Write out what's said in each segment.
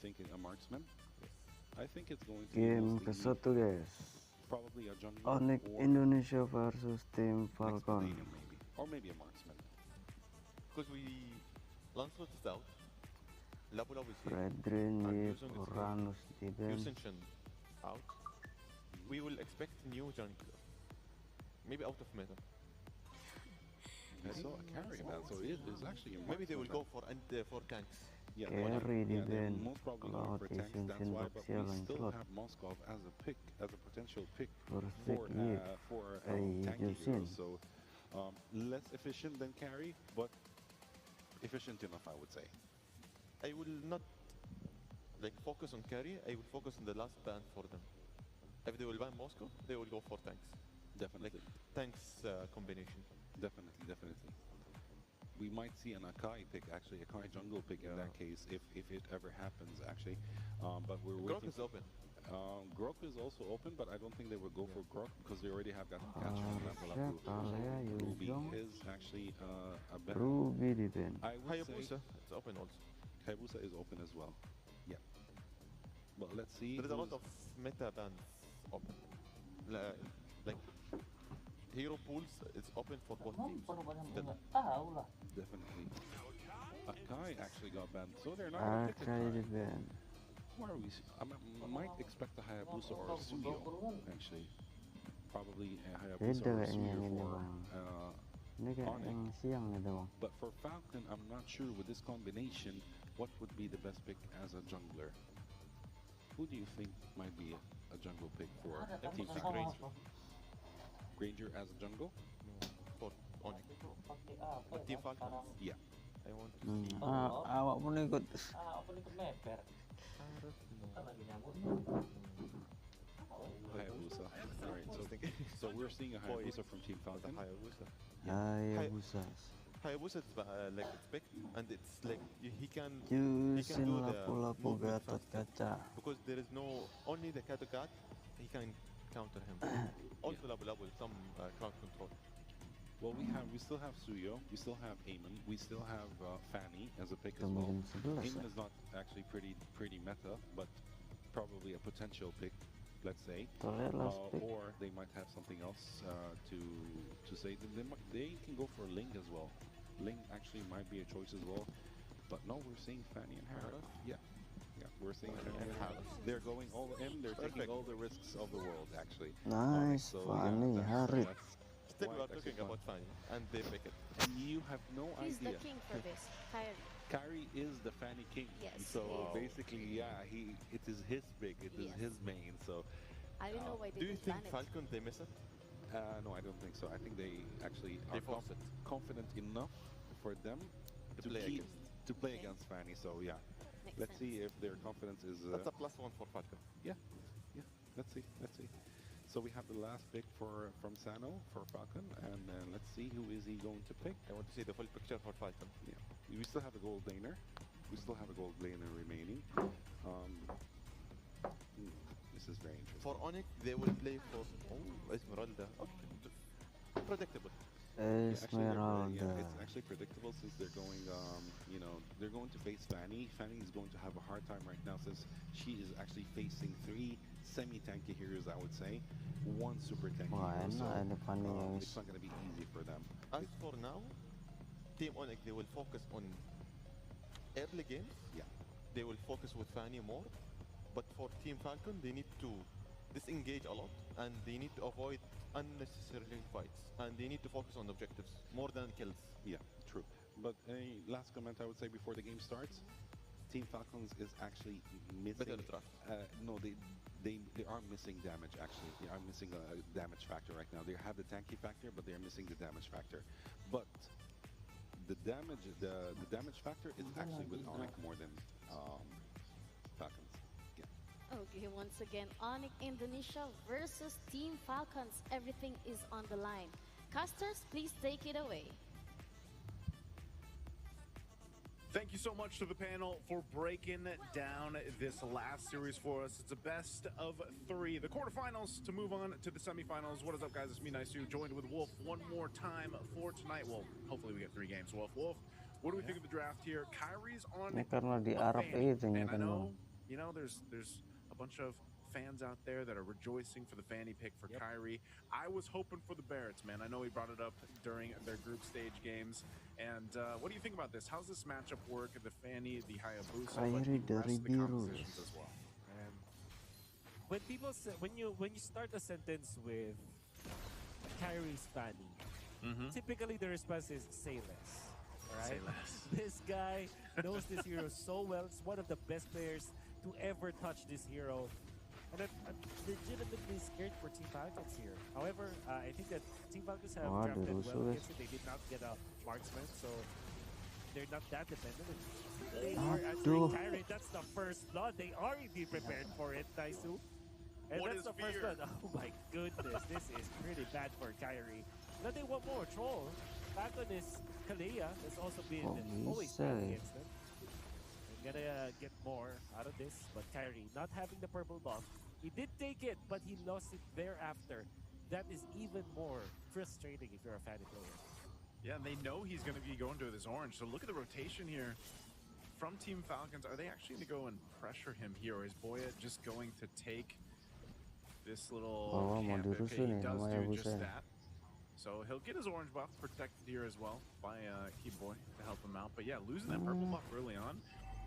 think a marksman? I think it's going to be Game mostly ke-1 guys. probably a jungler Onic or Indonesia versus tim an Falcon. expediter maybe, or maybe a marksman. Because Lancelot is out. Labu Labu is here. Fredrin, And Yip, Yusun is here. Uranus di bench. Yusen out. We will expect new jungler. Maybe out of meta. I saw a carry man, so it is actually a Maybe they will marksman go for tanks. Yeah, Carry di they're bench. most probably Kalau going for tanks. Tisun That's why, but we Sialan still slot. have Moskov as a pick, as a potential pick Versus Yip. for tanky Yusin. heroes. So less efficient than carry, but efficient enough, I would say. I will not like focus on carry. I will focus on the last ban for them. If they will ban Moscow, they will go for tanks. Definitely, Like tanks combination. definitely. We might see an Akai pick, actually, Akai jungle pick in that case, if it ever happens, actually. But we're Grok waiting. is open. Grok is also open, but I don't think they would go for Grok because they already have that catcher. Siapa ya Ruby Yuzong? is actually a better. Ruby di bench. I would say Hayabusa, it's open also. Hayabusa is open as well. Yeah. But let's see. There is a lot of meta bans open. Like hero pools is open for both teams. Definitely. Akai actually got banned, so they're not. Akai di bench. Where are we? I might expect a Hayabusa or a Suyo, actually. Probably a Hayabusa Beda or a kayaknya yang Suyo ini for bang. Ini kayak Onic. yang siang gitu bang. But for Falcon, I'm not sure with this combination what would be the best pick as a jungler. Who do you think might be a jungle pick for Team think Falcon? Ranger. Ranger as a jungle? For Onic. But Team Falcons, Yeah. I want to see. Awak pun ikut. Meper. Hayabusa. Alright, so we're seeing a Hayabusa from Team Falcon. Hayabusa. Hayabusa. Hayabusa is like it's big and it's like he can Yusin do the lapu-lapu movement Gatot faster. Kaca. Because there is no only the Kattegat he can counter him. Also Labu Labu with some crowd control. Well, we still have Suyo, we still have Eamon, we still have Fanny as a pick as Tunggu well. jam 11 Eamon ya. is not actually pretty meta, but probably a potential pick, let's say. Toilet last pick. Or they might have something else to say. They can go for Ling as well. Ling actually might be a choice as well. But no, we're seeing Fanny and Harris. Yeah, we're seeing Fanny and Harris. They're going all in. They're taking all the risks of the world, actually. Nice, Fanny, Harris. Still we are actually talking about Fanny and they pick it. And you have no He's the idea. king for this. Kyrie. Kyrie is the Fanny King. Yes, So he is. basically, yeah, it is his pick. It is Yes. his main. So I don't know why they Do you didn't think ban it. Falcon they miss it? no, I don't think so. I think they actually They are force it. confident enough for them to play keep against. to play Okay. against Fanny. So yeah, Makes let's see sense. if their confidence is. That's a +1 for Falcon. Yeah. Let's see. So we have the last pick from Sano for Falcon, and let's see who is he going to pick. I want to see the full picture for Falcon. Yeah, we still have a gold laner. We still have a gold laner remaining. This is very interesting. For Onic, they will play for Esmeralda. Okay. Predictable. Esmeralda. It's actually predictable since they're going, they're going to face Fanny. Fanny is going to have a hard time right now since she is actually facing 3 semi-tanky heroes, I would say. 1 super tanky Wah, hero. enak ini Fanny yang It's not going to be easy for them. As for now, Team Onic, they will focus on early games. Yeah. They will focus with Fanny more. But for Team Falcon, they need to disengage a lot and they need to avoid unnecessarily fights and they need to focus on objectives more than kills. Yeah, true. But a last comment I would say before the game starts, Team Falcons is actually missing. Better draft. No, they are missing damage. Actually, they are missing a damage factor right now. They have the tanky factor, but they are missing the damage factor. But the damage factor is actually with Onic more than Falcons. Yeah. Okay, once again, Onic Indonesia versus Team Falcons. Everything is on the line. Casters, please take it away. Thank you so much to the panel for breaking down this last series for us. It's a best of 3. The quarterfinals to move on to the semifinals. What is up, guys? It's me, Nisu, joined with Wolf one more time for tonight. Well, hopefully we get 3 games. Wolf, what do we think of the draft here? Kyrie's on Ini karena di a Arab fan, itu and I kan bang. know you know, there's a bunch of fans out there that are rejoicing for the Fanny pick for Kyrie. I was hoping for the Barretts, man. I know he brought it up during their group stage games. And what do you think about this? How's this matchup work? The Fanny, the Hayabusa, but Kyrie the rest dari of the biru. compositions as well. And when people say, when you start a sentence with Kyrie's Fanny, typically the response is say less. Right? Say less. This guy knows this hero so well. It's one of the best players to ever touch this hero. And I'm legitimately scared for Team Falcons here. However, I think that Team Falcons have drafted well against it. They did not get a marksman, so they're not that dependent. They are answering Kyrie. That's the first blood. They are indeed prepared for it, Taisu. And What that's is the first fear? blood. Oh my goodness, this is pretty bad for Kyrie. Now they want more. Troll. Back on this Kalea has also been always bad against them. They're gonna get more out of this, but Kyrie not having the purple buff. He did take it, but he lost it thereafter. That is even more frustrating if you're a Fanny player. Yeah, and they know he's going to be going to this orange. So look at the rotation here from Team Falcons. Are they actually going to go and pressure him here, or is Boya just going to take this little camp? Okay, he does do just that. So he'll get his orange buff protected here as well by Keyboy to help him out. But yeah, losing that purple buff early on,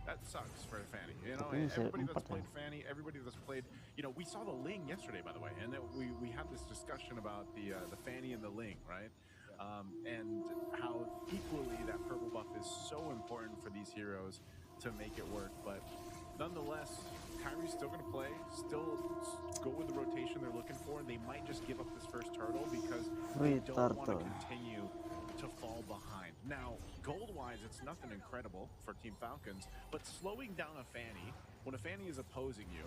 that sucks for Fanny. You know, everybody that's played Fanny, everybody that's played, you know, we saw the Ling yesterday, by the way, and we had this discussion about the Fanny and the Ling, right? And how equally that purple buff is so important for these heroes to make it work. But nonetheless, Kyrie's still going to play, still go with the rotation they're looking for. They might just give up this first turtle because they don't want to continue to fall behind. Now, gold-wise, it's nothing incredible for Team Falcons, but slowing down a Fanny, when a Fanny is opposing you,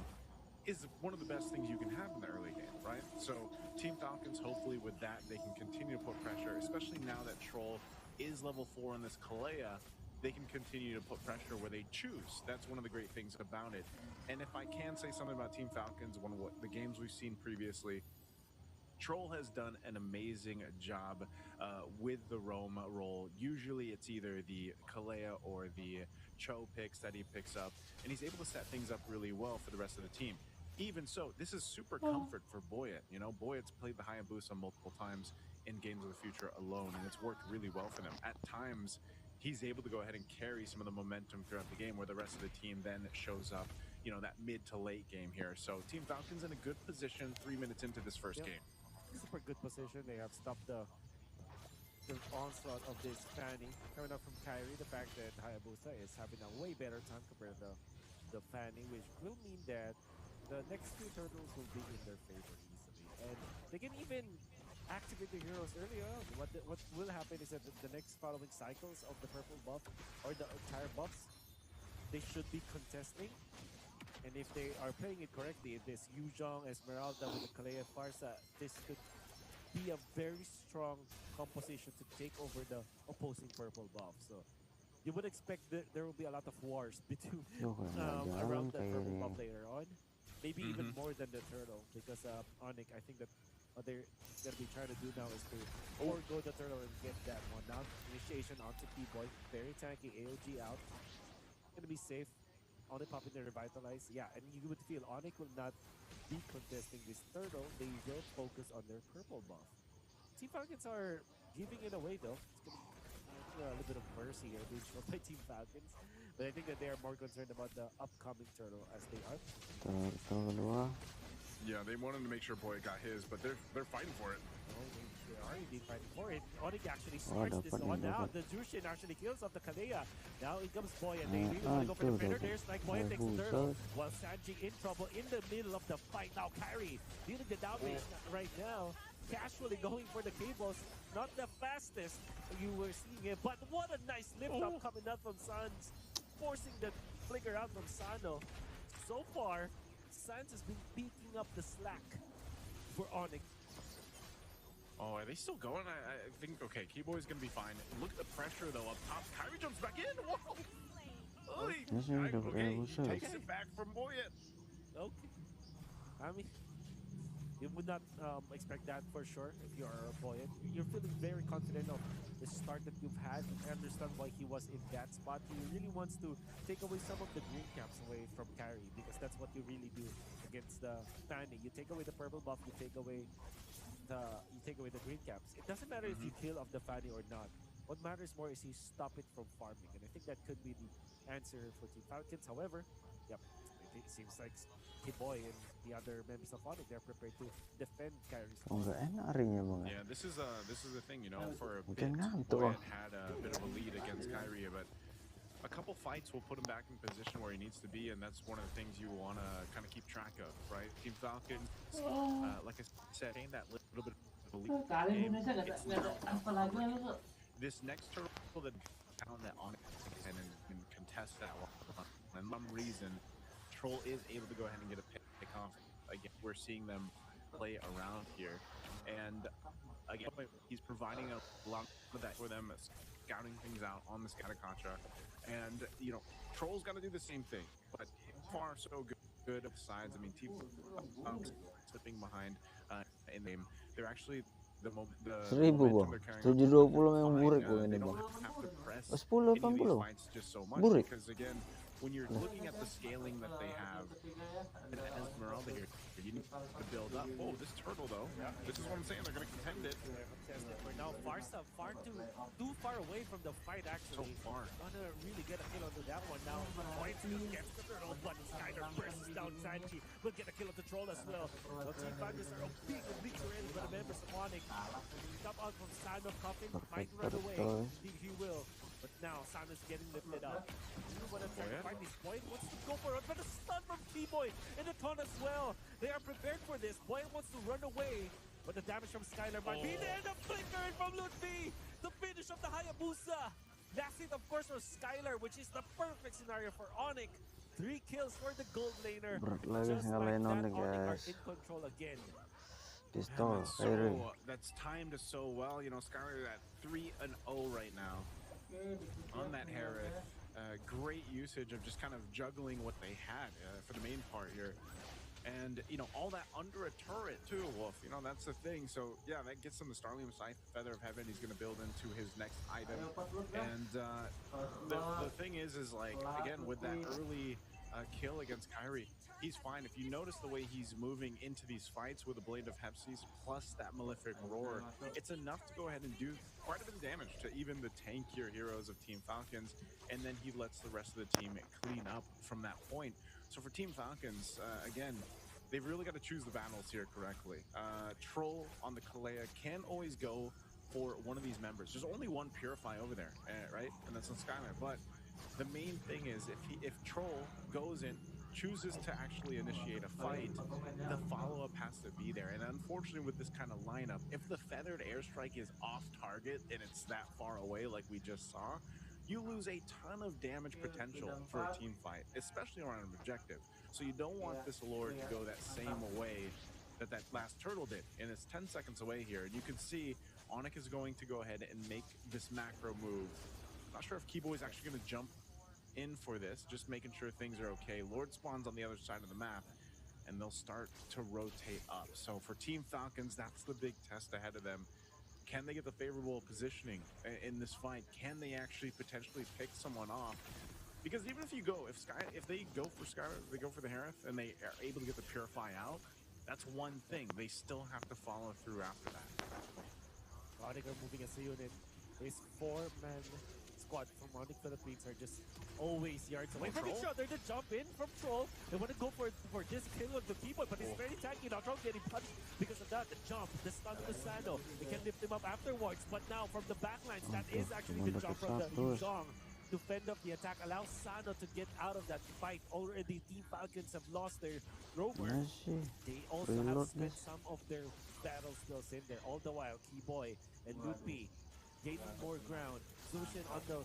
is one of the best things you can have in the early game, right? So Team Falcons, hopefully with that, they can continue to put pressure, especially now that Troll is level 4 in this Kalea. They can continue to put pressure where they choose. That's one of the great things about it. And if I can say something about Team Falcons, one of the games we've seen previously, Troll has done an amazing job with the roam role. Usually it's either the Kalea or the Cho picks that he picks up, and he's able to set things up really well for the rest of the team. Even so, this is super comfort for Boyet. You know, Boyet's played the Hayabusa multiple times in Games of the Future alone, and it's worked really well for them. At times, he's able to go ahead and carry some of the momentum throughout the game where the rest of the team then shows up, you know, that mid to late game here. So Team Falcons in a good position 3 minutes into this first game. Super good position. They have stopped the onslaught of this Fanny coming up from Kyrie. The fact that Hayabusa is having a way better time compared to the Fanny, which will mean that the next two turtles will be in their favor easily. And they can even activate the heroes earlier on. What will happen is that the next following cycles of the purple buff or the entire buffs, they should be contesting. And if they are playing it correctly, if this Yuzhong, Esmeralda with the Kalea Farsa, this could be a very strong composition to take over the opposing purple buff. So you would expect that there will be a lot of wars between around the purple buff later on. Maybe even more than the turtle, because Onic, I think that what they're going to be trying to do now is to forego the turtle and get that one. Now initiation onto P-Boy, very tanky, AOG out. Going to be safe. Onic popping the Revitalize. Yeah, and you would feel Onic will not be contesting this turtle. They will focus on their purple buff. Team Falcons are giving it away though. It's going to be a little bit of mercy here being shown by Team Falcons. But I think that they are more concerned about the upcoming turtle as they are. Yeah, they wanted to make sure Boy got his, but they're fighting for it. Oh, they are indeed fighting for it. Onic actually starts this one now. The Jushin actually kills off the Kalea. Now in comes Boy, and they really want to go for the Predator. There's like Boy takes the turtle, while Sanji in trouble in the middle of the fight. Now Kyrie dealing the damage right now. Casually going for the cables. Not the fastest you were seeing it, but what a nice lift up coming out from Sans. Forcing the flicker out from Sano. So far, Sans has been picking up the slack for Onic. Oh, are they still going? I think, okay, Keyboy's going to be fine. Look at the pressure, though, up top. Kyrie jumps back in. Whoa! Okay, he takes it back from Boyet. Okay. I mean, You would not expect that for sure if you are buoyant. You're feeling very confident of the start that you've had. I understand why he was in that spot. He really wants to take away some of the green caps away from carry because that's what you really do against the Fanny. You take away the purple buff, you take away the green caps. It doesn't matter if you kill off the Fanny or not. What matters more is you stop it from farming, and I think that could be the answer for Team Falcons. However, yep, it seems like Kid Boy and the other members of Onic, they're prepared to defend Kyrie's. Oh, nggak enak ringnya bang. Yeah, this is the thing, you know, for a bit, Mungkin ngantuk. Boyd had a bit of a lead against Kyrie, but a couple fights will put him back in position where he needs to be, and that's one of the things you want to kind of keep track of, right? Team Falcons, like I said, ain't that little bit of a lead game. It's now, this next turtle that found that Onic can contest that one, and some reason Troll is able to go ahead and get a pick off. Again, we're seeing them play around here, and again, he's providing a lot of that for them, scouting things out on this Catacatra, and you know, Troll's got to do the same thing, but far so good of sides. I mean, team slipping behind in the game. They're actually the 1000 bang, 720 yang burik bang ini bang. 10 80 just so much burik. because again, when you're looking at the scaling that they have in Esmeralda here, you need to build up. Oh, this turtle though, this is what I'm saying. They're going to contend it. We're now far too far away from the fight. Actually, so far. Gonna really get a kill onto that one now. Points gets the turtle, but Skyler bursts down. Sanchi will get a kill on the troll as well. The Team Falcons are being obliterated by the members of Onic. Come out from Sand of Coffin, might run away. Think he will. But now Sam is getting lifted up. You want to try to find this Boyd wants to go for it, but a stun from T-Boy in the ton as well. They are prepared for this. Boyd wants to run away, but the damage from Skylar might be there. The flicker from Ludwig, the finish of the Hayabusa. Last hit, of course, for Skylar, which is the perfect scenario for Onic. 3 kills for the gold laner. Berat lagi Just like ngalahin that, Onic, Onic are guys. in control again. Pistol, That's timed so well. You know, Skylar at 3-0 right now. On that Herod, great usage of just kind of juggling what they had for the main part here. And, you know, all that under a turret too, Wolf. You know, that's the thing. So, yeah, that gets him the Starlium Scythe, Feather of Heaven. He's going to build into his next item. And the thing is like, again, with that early kill against Kyrie, he's fine. If you notice the way he's moving into these fights with the Blade of Hepsis plus that Malefic Roar, it's enough to go ahead and do quite a bit of damage to even the tankier heroes of Team Falcons, and then he lets the rest of the team clean up from that point. So for Team Falcons, again, they've really got to choose the battles here correctly. Troll on the Kalea can always go for one of these members. There's only one Purify over there, right? And that's on Skylar. But the main thing is if Troll goes in, chooses to actually initiate a fight, the follow-up has to be there. And unfortunately with this kind of lineup, if the feathered airstrike is off target and it's that far away like we just saw, you lose a ton of damage potential for a team fight, especially around an objective. So you don't want this Lord to go that same way that last turtle did. And it's 10 seconds away here. And you can see Onic is going to go ahead and make this macro move. Not sure if Keyboy is actually going to jump in for this, just making sure things are okay. Lord spawns on the other side of the map, and they'll start to rotate up. So for Team Falcons, that's the big test ahead of them. Can they get the favorable positioning in this fight? Can they actually potentially pick someone off? Because even if they go for Skylar, they go for the Hereth, and they are able to get the Purify out, that's one thing. They still have to follow through after that. Onic are moving as a unit. This 4-man squad from Onic Philippines are just always yards away from each other to jump in from Troll. They want to go for this kill on the keyboard, but it's very tanky. Now Troll getting punched because of that. The jump, the stun of the Sando. They can lift him up afterwards, but now from the backlines, that is actually the jump from the Yuzong to fend up the attack. Allows Sando to get out of that fight. Already Team Falcons have lost their rover. They also have spent some of their battle skills in there. All the while, Keyboy and Lupi gaining more ground. Zushin on the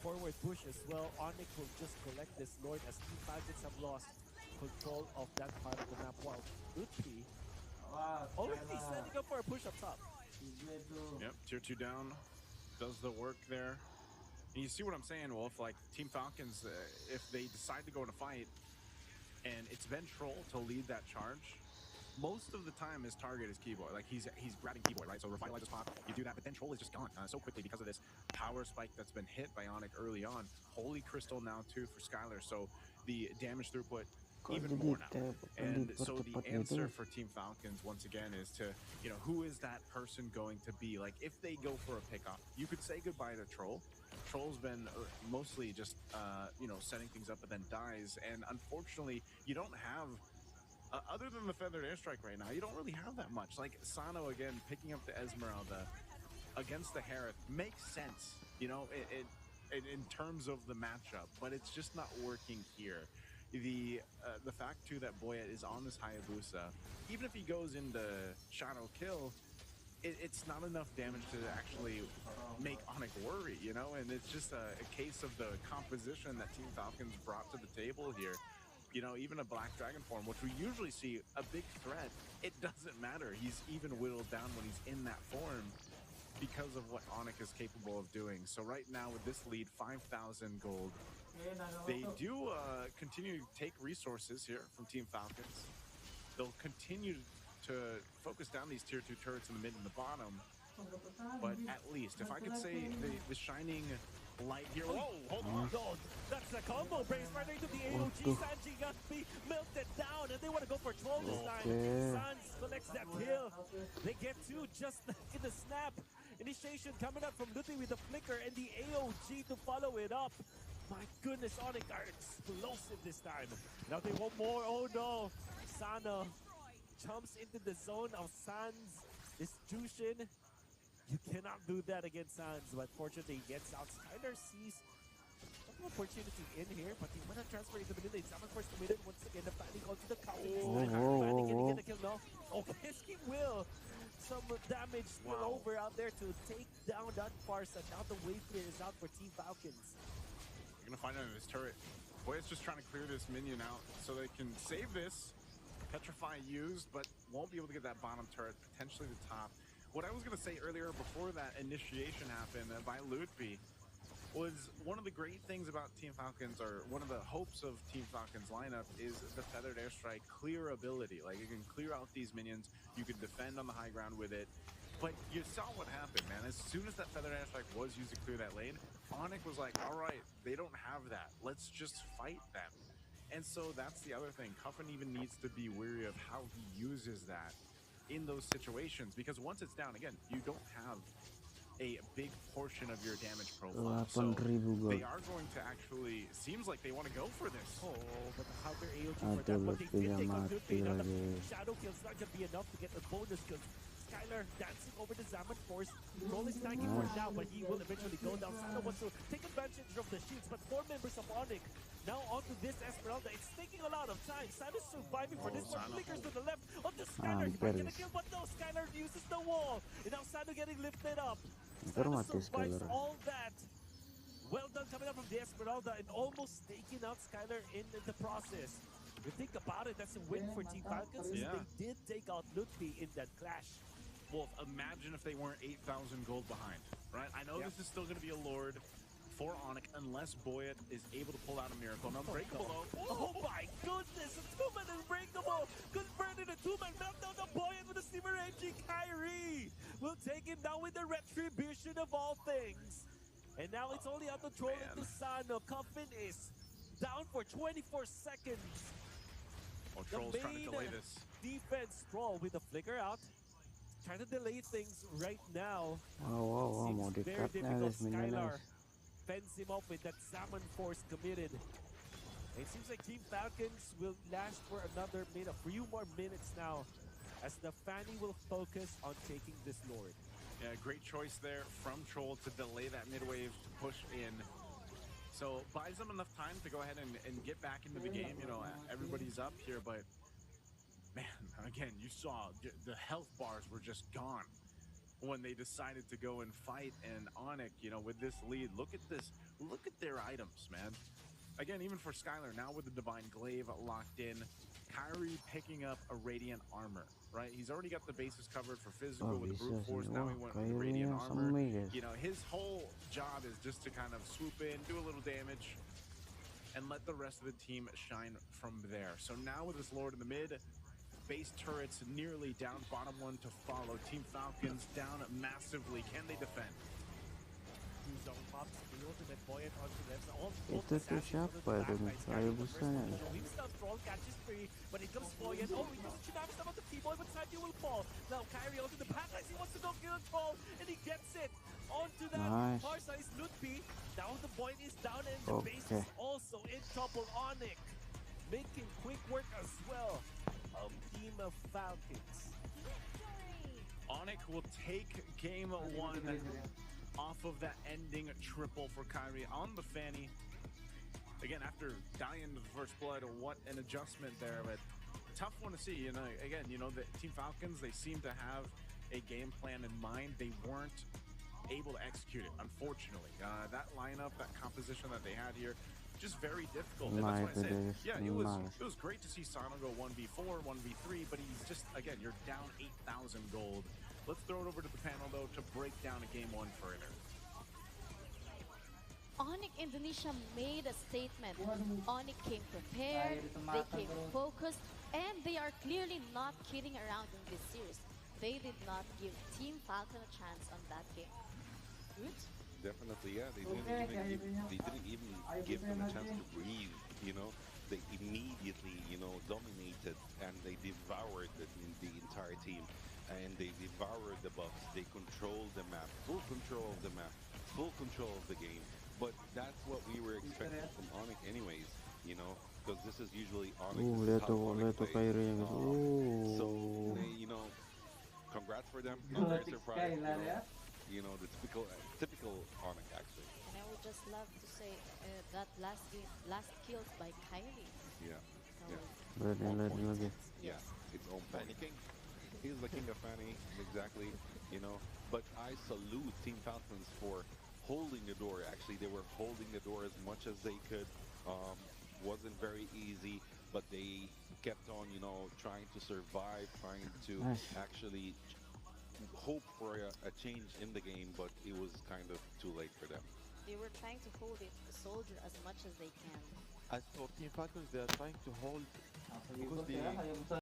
forward push as well. Onic will just collect this Lord as Team Falcons have lost control of that part of the map, while Lupi already setting up for a push up top. Yep, tier 2 down, does the work there. And you see what I'm saying, Wolf? Like, Team Falcons, if they decide to go in a fight, and it's been Troll to lead that charge, most of the time his target is keyboard. Like he's grabbing keyboard, right? So revitalize his pop, you do that, but then troll is just gone so quickly because of this power spike that's been hit by Onic early on. Holy Crystal now too for Skylar, so the damage throughput even more now. And so the answer for Team Falcons once again is to, you know, who is that person going to be? Like if they go for a pickoff, you could say goodbye to Troll. Troll's been mostly just, you know, setting things up but then dies. And unfortunately, you don't have, other than the Feathered Airstrike right now, you don't really have that much. Like Sano, again, picking up the Esmeralda against the Harith makes sense, you know, in terms of the matchup, but it's just not working here. The fact too that Boyet is on this Hayabusa, even if he goes into Shadow Kill, it's not enough damage to actually make Onic worry, you know? And it's just a case of the composition that Team Falcons brought to the table here. You know, even a Black Dragon form, which we usually see a big threat, it doesn't matter. He's even whittled down when he's in that form because of what Onic is capable of doing. So right now with this lead, 5,000 gold, they do continue to take resources here from Team Falcons. They'll continue to focus down these tier 2 turrets in the mid and the bottom. But at least, if I could say the shining light here. Whoa, hold on. Oh, that's the combo brace right into the AOG. Sanji got melted down, and they want to go for Troll this time. Sans collects that kill. They get two just in the snap. Initiation coming up from Luthi with the flicker and the AOG to follow it up. My goodness, Onic are explosive this time. Now they want more. Oh no. Sana jumps into the zone of Sans. This Jushin. You cannot do that against Sans, but fortunately he gets out. Skylar sees an opportunity in here, but he went to transfer into the middle. Zaman first committed once again. The Fanny onto the counter. Fanny can get a kill now. Oh, yes, he will. Some damage still over out there to take down that Farsa. Now the wave clear is out for Team Falcons. They're gonna find under this turret. Boy's just trying to clear this minion out so they can save this. Petrify used, but won't be able to get that bottom turret, potentially the top. What I was going to say earlier before that initiation happened by Ludwig was one of the great things about Team Falcons, or one of the hopes of Team Falcons lineup, is the Feathered Airstrike clear ability. Like, you can clear out these minions, you can defend on the high ground with it, but you saw what happened, man. As soon as that Feathered Airstrike was used to clear that lane, Onic was like, all right, they don't have that. Let's just fight them. And so that's the other thing. Cuffin even needs to be wary of how he uses that in those situations, because once it's down, again, you don't have a big portion of your damage profile. So they are going to actually, seems like they want to go for this. Oh, but how they're AOG for that, but they did take a good bait. Now the shadow kill's not going to be enough to get the bonus kills. Skylar dancing over the Zaman Force. Roll is tanking for now, but he will eventually go down. Sano wants to take advantage of the shields, but 4 members of Onic now onto this Esmeralda. It's taking a lot of time. Sano's surviving for this one. Flickers to the left onto Skylar. He might get a kill, but no, Skylar uses the wall. And now Sano getting lifted up. Sano survives all that. Well done coming up from the Esmeralda and almost taking out Skylar in the process. If you think about it, that's a win for Team Falcons. Yeah. They did take out Ludwig in that clash. Well, imagine if they weren't 8,000 gold behind, right? I know this is still going to be a Lord for Onic unless Boyet is able to pull out a miracle. Now, Unbreakable. Oh my goodness, a 2-man Unbreakable. Converted a 2-man meltdown of Boyet with a Steamer MG. Kyrie will take him down with the retribution of all things. And now it's only on the troll into Sano. Coffin is down for 24 seconds. Oh, Troll's trying to delay this. Defense Troll with the flicker out. Trying to delay things right now. Mau very dekat difficult. guys, Skylar fends him off with that Salmon Force committed. It seems like Team Falcons will last for another minute, a few more minutes now, as the Fanny will focus on taking this Lord. Yeah, great choice there from Troll to delay that mid-wave to push in. So buys them enough time to go ahead and get back into the game. You know, everybody's up here, but man, again, you saw the health bars were just gone when they decided to go and fight. And Onic, you know, with this lead, look at this. Look at their items, man. Again, even for Skylar, now with the Divine Glaive locked in, Kyrie picking up a Radiant Armor, right? He's already got the bases covered for physical with the Brute Force. Now he went with the Radiant Armor. You know, his whole job is just to kind of swoop in, do a little damage, and let the rest of the team shine from there. So now with this Lord in the mid, base turrets nearly down, bottom one to follow. Team Falcons down massively. Can they defend? Two zone pops, the ultimate buoyant onto them. So all Itu tuh siapa itu nih? Hayabusanya. Himself strong catches free, but it comes buoyant. Oh, he uses Tsunami stuff on the T-boy, but Sandy will fall. Now Kyrie onto the path as he wants to go kill control, and he gets it onto that Nice. Farsight Ludby. Now the buoyant is down, and the base is also in trouble. Onic making quick work as well of Team of Falcons. Onic will take game one off of that ending triple for Kyrie on the Fanny. Again, after dying to the first blood, what an adjustment there, but tough one to see. You know, again, you know, the Team Falcons, they seem to have a game plan in mind. They weren't able to execute it, unfortunately. That lineup, that composition that they had here, just very difficult. And that's why I said, yeah, it was great to see Sano go 1v4, 1v3, but he's just, again, you're down 8,000 gold. Let's throw it over to the panel, though, to break down a game one further. Onic Indonesia made a statement. Onic came prepared, they came focused, and they are clearly not kidding around in this series. They did not give Team Falcon a chance on that game. Good? Definitely, yeah. They didn't even give them a chance to breathe, you know. They immediately, you know, dominated, and they devoured the entire team. And they devoured the buffs. They controlled the map, full control of the map, full control of the game. But that's what we were expecting from Onic anyways, you know, because this is usually Onic. Lihat tuh Kyrie-nya guys. So, they, you know, congrats for them. I'm very surprised. You know, the typical Onic actually. And I would just love to say that last kills by Kyrie. Yeah. So Yeah. yes. Yeah. It's own Fanny King. He's the king of Fanny, exactly, you know. But I salute Team Falcons for holding the door. Actually, they were holding the door as much as they could. Wasn't very easy, but they kept on, you know, trying to survive, trying to actually hope for a change in the game, but it was kind of too late for them. They were trying to hold it, the soldier, as much as they can. As for Team Falcons, they are trying to hold because they